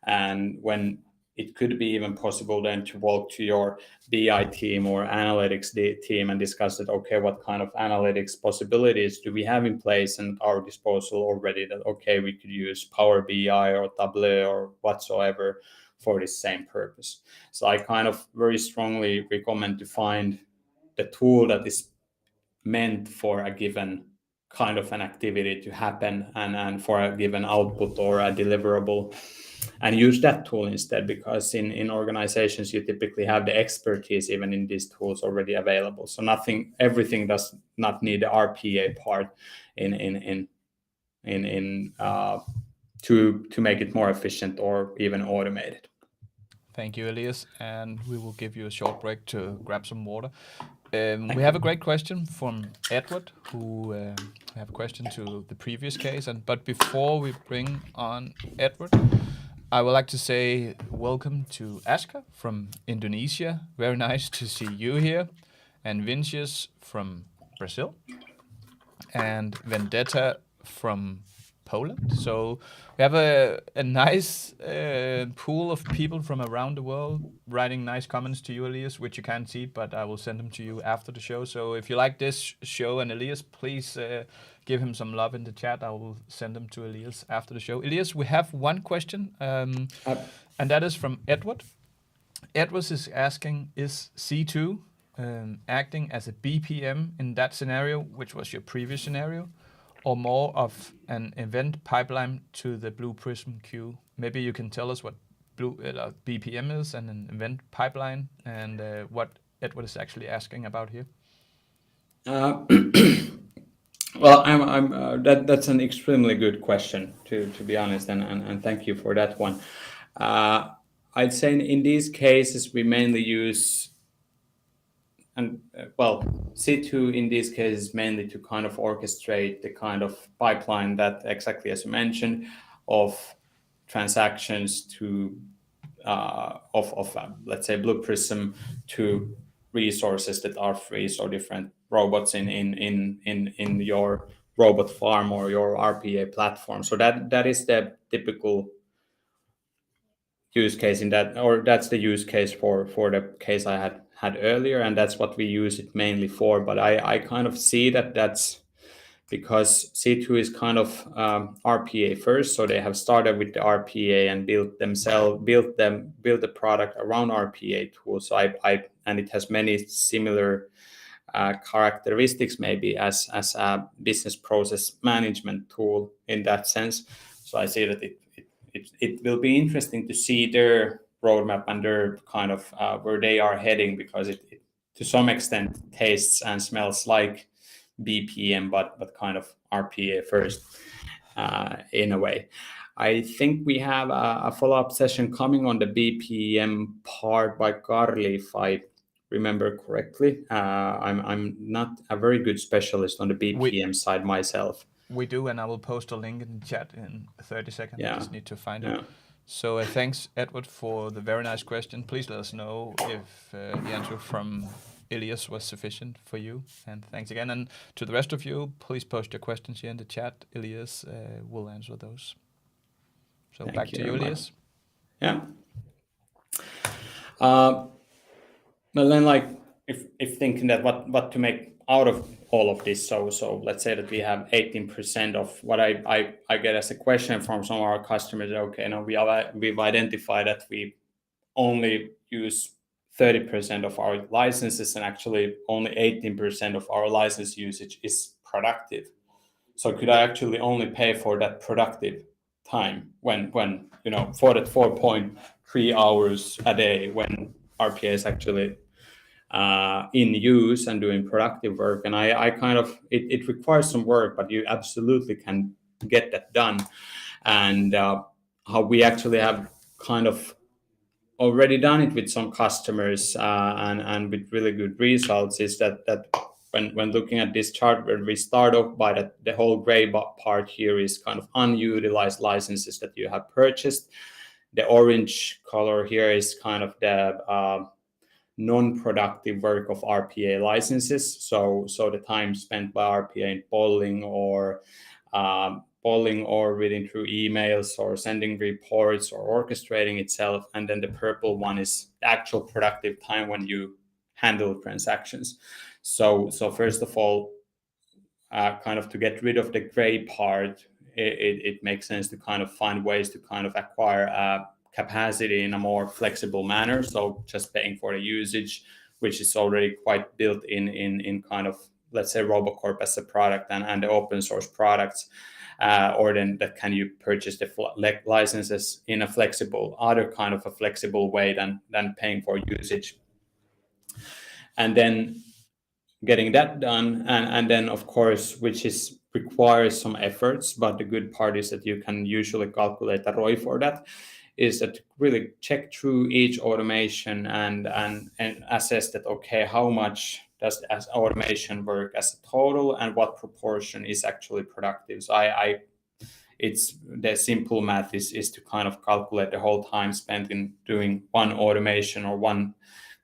And when it could be even possible then to walk to your BI team or analytics team and discuss that, okay, what kind of analytics possibilities do we have in place and our disposal already, that, okay, we could use Power BI or Tableau or whatsoever for this same purpose. So I kind of very strongly recommend to find the tool that is meant for a given kind of an activity to happen and for a given output or a deliverable, and use that tool instead, because in organizations you typically have the expertise even in these tools already available. So everything does not need the RPA part in to make it more efficient or even automated. Thank you, Elias, and we will give you a short break to grab some water. We have a great question from Edward, who have a question to the previous case. But before we bring on Edward, I would like to say welcome to Aska from Indonesia. Very nice to see you here. And Vincius from Brazil. And Vendetta from Poland. So we have a nice pool of people from around the world writing nice comments to you, Elias, which you can't see, but I will send them to you after the show. So if you like this show and Elias, please give him some love in the chat. I will send them to Elias after the show. Elias, we have one question, and that is from Edward. Edward is asking, is C2 acting as a BPM in that scenario, which was your previous scenario, or more of an event pipeline to the Blue Prism queue? Maybe you can tell us what BPM is and an event pipeline, and what Edward is actually asking about here. Well, that's an extremely good question, to be honest, and thank you for that one. I'd say in these cases we mainly use, and C2 in these cases mainly to kind of orchestrate the kind of pipeline that, exactly as you mentioned, of transactions to let's say Blue Prism to resources that are free, so different robots in your robot farm or your RPA platform. So that is the typical use case in that, or that's the use case for the case I had earlier, and that's what we use it mainly for. But I kind of see that's because C2 is kind of RPA first, so they have started with the RPA and built the product around RPA tools. So and it has many similar characteristics maybe as a business process management tool in that sense. So I see that it will be interesting to see their roadmap and their kind of where they are heading, because it to some extent tastes and smells like BPM, but kind of RPA first in a way. I think we have a follow-up session coming on the BPM part by Carly, if I remember correctly. I'm not a very good specialist on the BPM side myself. We do, and I will post a link in the chat in 30 seconds. Yeah. I just need to find Yeah. it. So thanks, Edward, for the very nice question. Please let us know if the answer from Elias was sufficient for you. And thanks again. And to the rest of you, please post your questions here in the chat. Elias will answer those. So back to you, Elias. Yeah. Well, then, like, if thinking that what to make out of all of this, so let's say that we have 18% of what I get as a question from some of our customers. Okay, now we've identified that we only use 30% of our licenses, and actually only 18% of our license usage is productive. So could I actually only pay for that productive time when for that 4.3 hours a day when RPA is actually in use and doing productive work? And I kind of it requires some work, but you absolutely can get that done. And how we actually have kind of already done it with some customers and with really good results is that when looking at this chart, where we start off by that the whole gray part here is kind of unutilized licenses that you have purchased. The orange color here is kind of the non-productive work of RPA licenses. So the time spent by RPA in polling or reading through emails or sending reports or orchestrating itself. And then the purple one is actual productive time when you handle transactions. So first of all, kind of to get rid of the gray part, it makes sense to kind of find ways to kind of acquire capacity in a more flexible manner. So just paying for the usage, which is already quite built in kind of, let's say, RoboCorp as a product and the open source products, or then that can you purchase the licenses in a flexible way than paying for usage. And then getting that done, and then of course, which requires some efforts, but the good part is that you can usually calculate a ROI for that, is that really check through each automation and assess that, okay, how much does as automation work as a total and what proportion is actually productive. So it's the simple math is to kind of calculate the whole time spent in doing one automation or one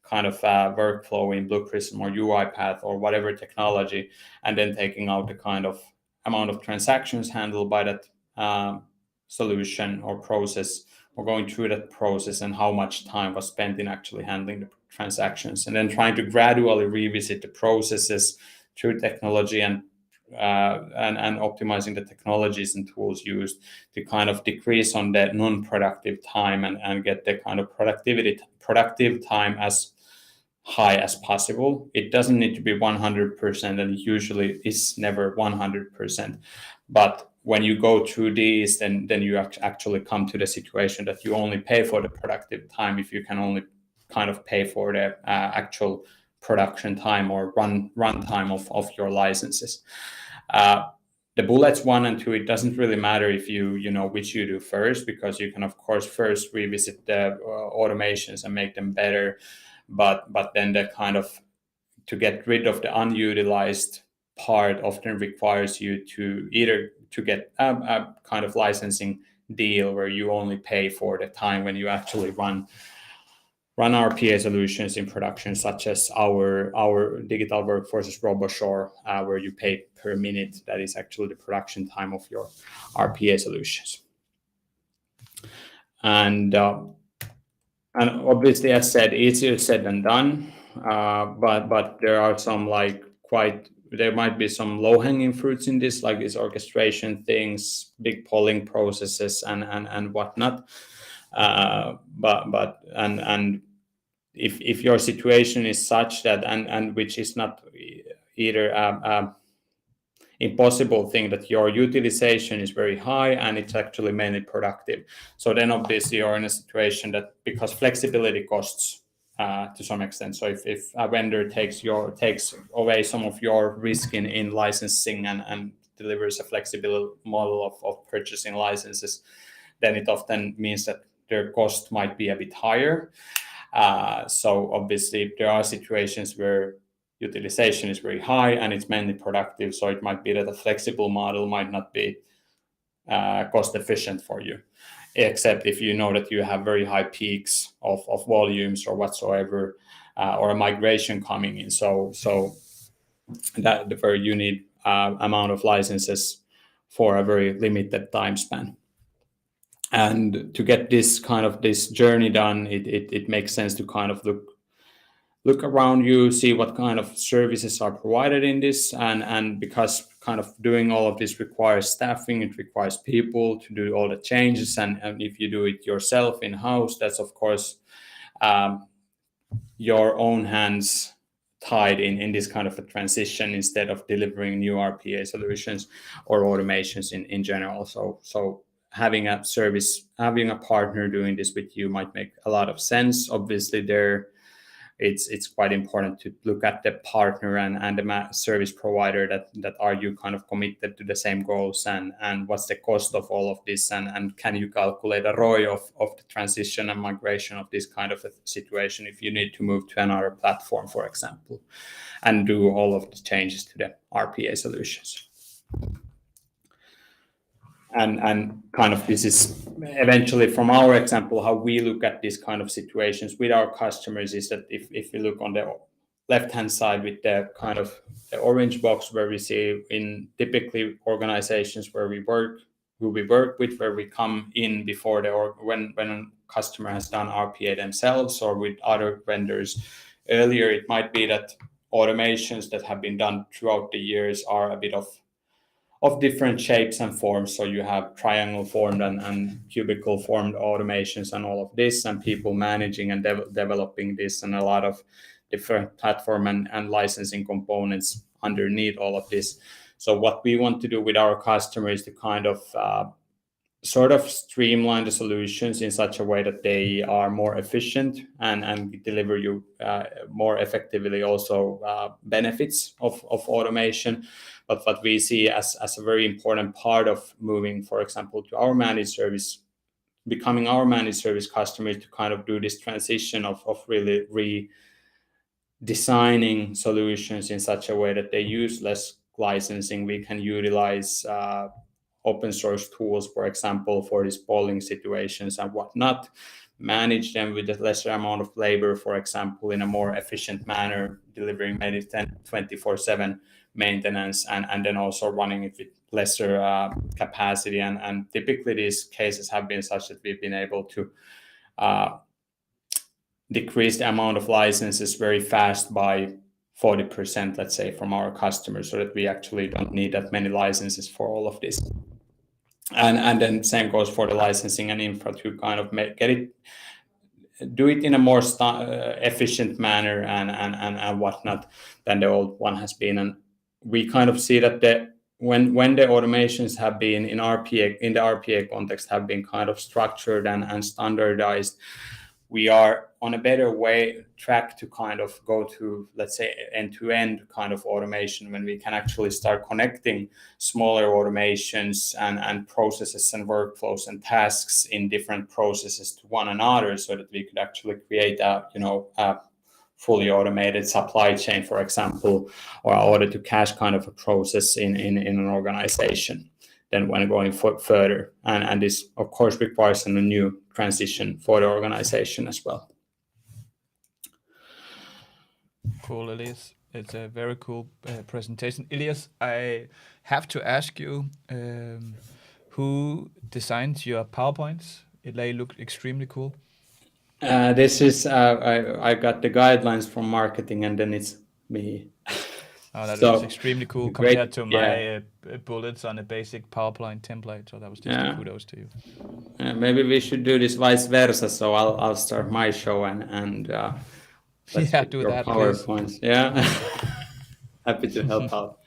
kind of workflow in Blue Prism or UiPath or whatever technology, and then taking out the kind of amount of transactions handled by that solution or process, or going through that process, and how much time was spent in actually handling the transactions, and then trying to gradually revisit the processes through technology and optimizing the technologies and tools used to kind of decrease on that non-productive time and get the kind of productive time as high as possible. It doesn't need to be 100%, and it usually is never 100%. But when you go through these, then you actually come to the situation that you only pay for the productive time if you can only kind of pay for the actual production time or run time of your licenses. The bullets 1 and 2, it doesn't really matter if you know which you do first, because you can of course first revisit the automations and make them better, but then the kind of to get rid of the unutilized part often requires you to either to get a kind of licensing deal where you only pay for the time when you actually run RPA solutions in production, such as our digital workforces RoboShore, where you pay per minute. That is actually the production time of your RPA solutions. And obviously, as said, easier said than done. But there are some there might be some low-hanging fruits in this, like these orchestration things, big polling processes, and whatnot. But if your situation is such that and which is not either impossible thing, that your utilization is very high and it's actually mainly productive. So then obviously you're in a situation that, because flexibility costs to some extent. So if a vendor takes away some of your risk in licensing and delivers a flexible model of purchasing licenses, then it often means that their cost might be a bit higher. So obviously there are situations where utilization is very high and it's mainly productive. So it might be that a flexible model might not be cost efficient for you, except if you know that you have very high peaks of volumes or whatsoever, or a migration coming in. So that where you need amount of licenses for a very limited time span. And to get this journey done, it makes sense to kind of look around you, see what kind of services are provided in this, and because kind of doing all of this requires staffing, it requires people to do all the changes, and if you do it yourself in-house, that's of course your own hands tied in this kind of a transition, instead of delivering new RPA solutions or automations in general. So having a partner doing this with you might make a lot of sense. Obviously it's quite important to look at the partner and the service provider that are you kind of committed to the same goals, and what's the cost of all of this, and can you calculate a ROI of the transition and migration of this kind of a situation if you need to move to another platform, for example, and do all of the changes to the RPA solutions. And kind of this is eventually from our example how we look at these kind of situations with our customers, is that if you look on the left hand side with the kind of the orange box, where we see in typically organizations who we work with, where we come in before when a customer has done RPA themselves or with other vendors earlier. It might be that automations that have been done throughout the years are a bit of different shapes and forms. So you have triangle formed and cubicle formed automations and all of this, and people managing and developing this, and a lot of different platform and licensing components underneath all of this. So what we want to do with our customers is to kind of sort of streamline the solutions in such a way that they are more efficient and deliver you more effectively also benefits of automation. But what we see as a very important part of moving, for example, to our managed service, becoming our managed service customers, to kind of do this transition of really redesigning solutions in such a way that they use less licensing. We can utilize open source tools, for example, for these polling situations and whatnot, manage them with a lesser amount of labor, for example, in a more efficient manner, delivering maybe 24/7 maintenance, and then also running it with lesser capacity. And typically these cases have been such that we've been able to decrease the amount of licenses very fast by 40%, let's say, from our customers, so that we actually don't need that many licenses for all of this. And then same goes for the licensing and infra, to kind of do it in a more efficient manner and whatnot than the old one has been. And we kind of see that when the automations have been in the RPA context have been kind of structured and standardized, we are on a better track to kind of go to, let's say, end-to-end kind of automation, when we can actually start connecting smaller automations and processes and workflows and tasks in different processes to one another, so that we could actually create a fully automated supply chain, for example, or order to cash kind of a process in an organization. Then when going further, and this of course requires a new transition for the organization as well. Cool, Elias. It's a very cool presentation. Elias, I have to ask you, who designed your PowerPoints? They look extremely cool. This is I got the guidelines from marketing, and then it's me. Oh, that looks extremely cool compared to my bullets on a basic PowerPoint template. So that was just a kudos to you. Maybe we should do this vice versa. So I'll start my show and Let's Yeah, get do your that, please. PowerPoints. Yeah. Happy to help out.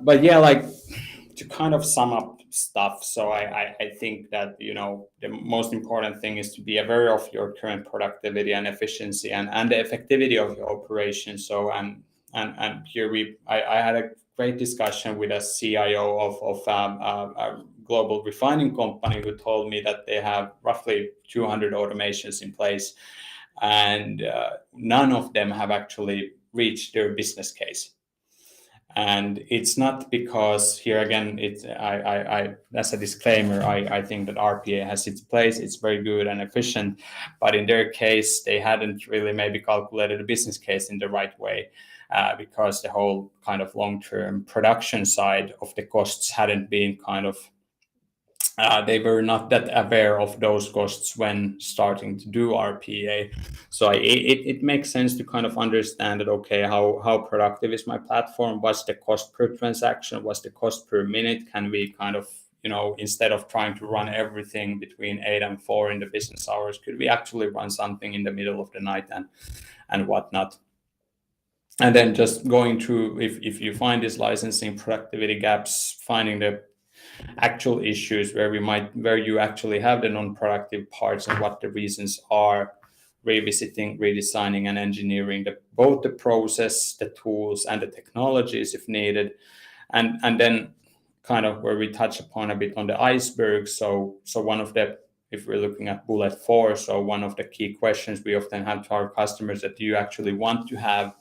But yeah, like to kind of sum up stuff. So I think that, the most important thing is to be aware of your current productivity and efficiency and the effectivity of your operation. So, and here I had a great discussion with a CIO of a global refining company who told me that they have roughly 200 automations in place, and none of them have actually reached their business case. And it's not because, here again, it's I as a disclaimer, I think that RPA has its place, it's very good and efficient, but in their case they hadn't really maybe calculated a business case in the right way, because the whole kind of long-term production side of the costs hadn't been kind of they were not that aware of those costs when starting to do RPA. So it makes sense to kind of understand that, okay, how productive is my platform? What's the cost per transaction? What's the cost per minute? Can we kind of, instead of trying to run everything between 8 and 4 in the business hours, could we actually run something in the middle of the night and whatnot? And then just going through, if you find these licensing productivity gaps, finding the actual issues where you actually have the non-productive parts and what the reasons are, revisiting, redesigning, and engineering both the process, the tools, and the technologies if needed, and then kind of where we touch upon a bit on the iceberg. So one of the, if we're looking at bullet 4, so one of the key questions we often have to our customers, that do you actually want to have,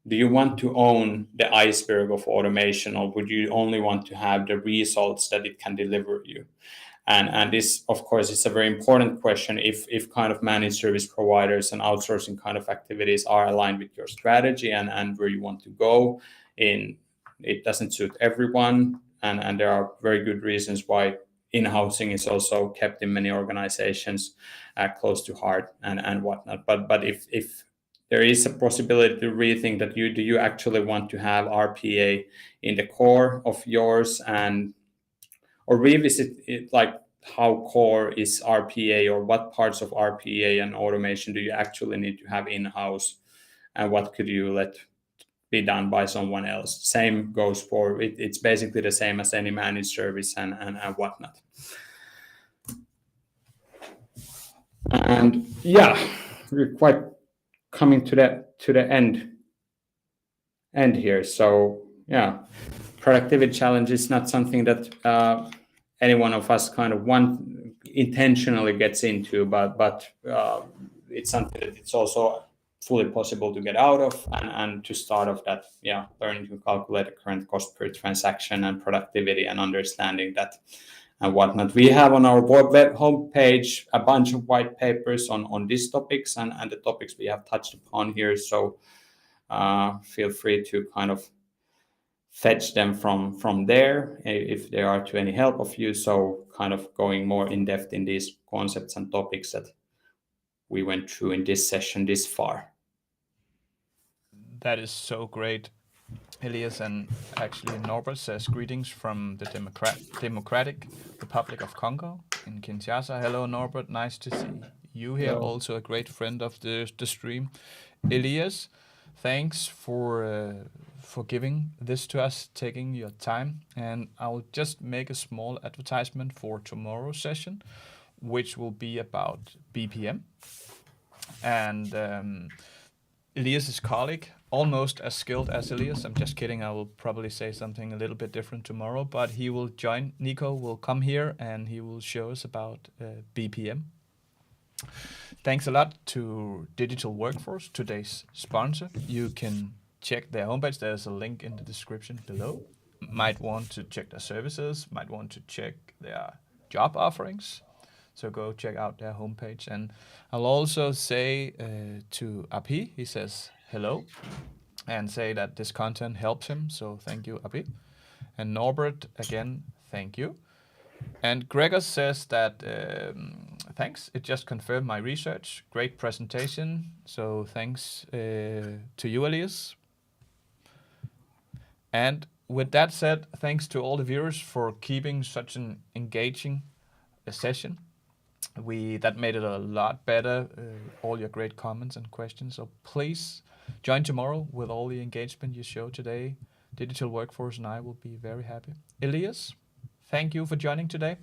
do you want to own the iceberg of automation, or would you only want to have the results that it can deliver you? And this, of course, is a very important question if kind of managed service providers and outsourcing kind of activities are aligned with your strategy and where you want to go. It doesn't suit everyone, and there are very good reasons why in-housing is also kept in many organizations close to heart and whatnot. But if there is a possibility to rethink that, do you actually want to have RPA in the core of yours, or revisit it, like how core is RPA, or what parts of RPA and automation do you actually need to have in-house, and what could you let be done by someone else? Same goes for it. It's basically the same as any managed service and whatnot. And yeah, we're quite coming to the end here. So yeah, productivity challenge is not something that any one of us kind of intentionally gets into, but it's something that it's also fully possible to get out of, and to start off that, learning to calculate the current cost per transaction and productivity and understanding that and whatnot. We have on our web homepage a bunch of white papers on these topics and the topics we have touched upon here. So feel free to kind of fetch them from there if they are to any help of you. So kind of going more in depth in these concepts and topics that we went through in this session this far. That is so great, Elias. And actually, Norbert says greetings from the Democratic Republic of Congo in Kinshasa. Hello, Norbert. Nice to see you here. Hello. Also, a great friend of the stream. Elias, thanks for giving this to us, taking your time. And I'll just make a small advertisement for tomorrow's session, which will be about BPM. And Elias's colleague, almost as skilled as Elias. I'm just kidding. I will probably say something a little bit different tomorrow, but he will join. Nico will come here and he will show us about BPM. Thanks a lot to Digital Workforce, today's sponsor. You can check their homepage. There's a link in the description below. Might want to check their services, might want to check their job offerings. So go check out their homepage. And I'll also say to Api, he says hello, and say that this content helps him. So thank you, Api. And Norbert, again, thank you. And Gregor says that thanks, it just confirmed my research. Great presentation. So thanks to you, Elias. And with that said, thanks to all the viewers for keeping such an engaging session. That made it a lot better. All your great comments and questions. So please join tomorrow with all the engagement you show today. Digital Workforce and I will be very happy. Elias, thank you for joining today.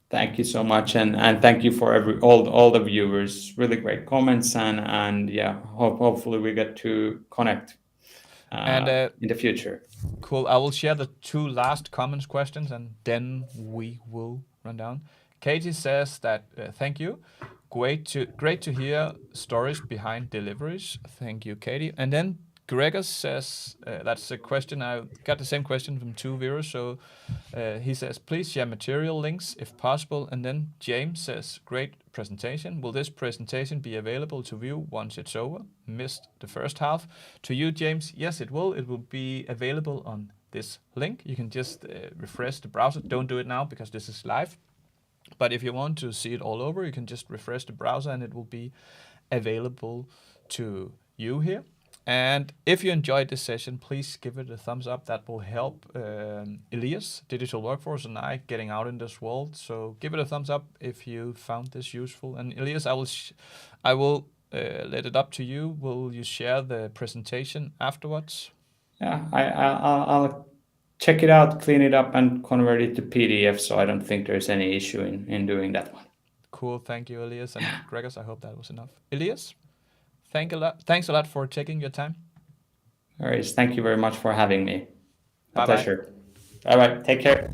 Thank you so much, and thank you for all the viewers. Really great comments, and yeah, hopefully we get to connect in the future. Cool. I will share the 2 last comments questions, and then we will run down. Katie says that thank you. Great to hear stories behind deliveries. Thank you, Katie. And then Gregor says that's a question. I got the same question from 2 viewers. So he says, please share material links if possible. And then James says, great presentation. Will this presentation be available to view once it's over? Missed the first half. To you, James, yes, it will. It will be available on this link. You can just refresh the browser. Don't do it now because this is live. But if you want to see it all over, you can just refresh the browser and it will be available to you here. And if you enjoyed this session, please give it a thumbs up. That will help Elias, Digital Workforce, and I getting out in this world. So give it a thumbs up if you found this useful. And Elias, I will let it up to you. Will you share the presentation afterwards? Yeah, I'll check it out, clean it up, and convert it to PDF. So I don't think there's any issue in doing that one. Cool. Thank you, Elias. And Gregor, I hope that was enough. Elias, thanks a lot for taking your time. All right. Thank you very much for having me. A Bye-bye. pleasure. All right. Take care.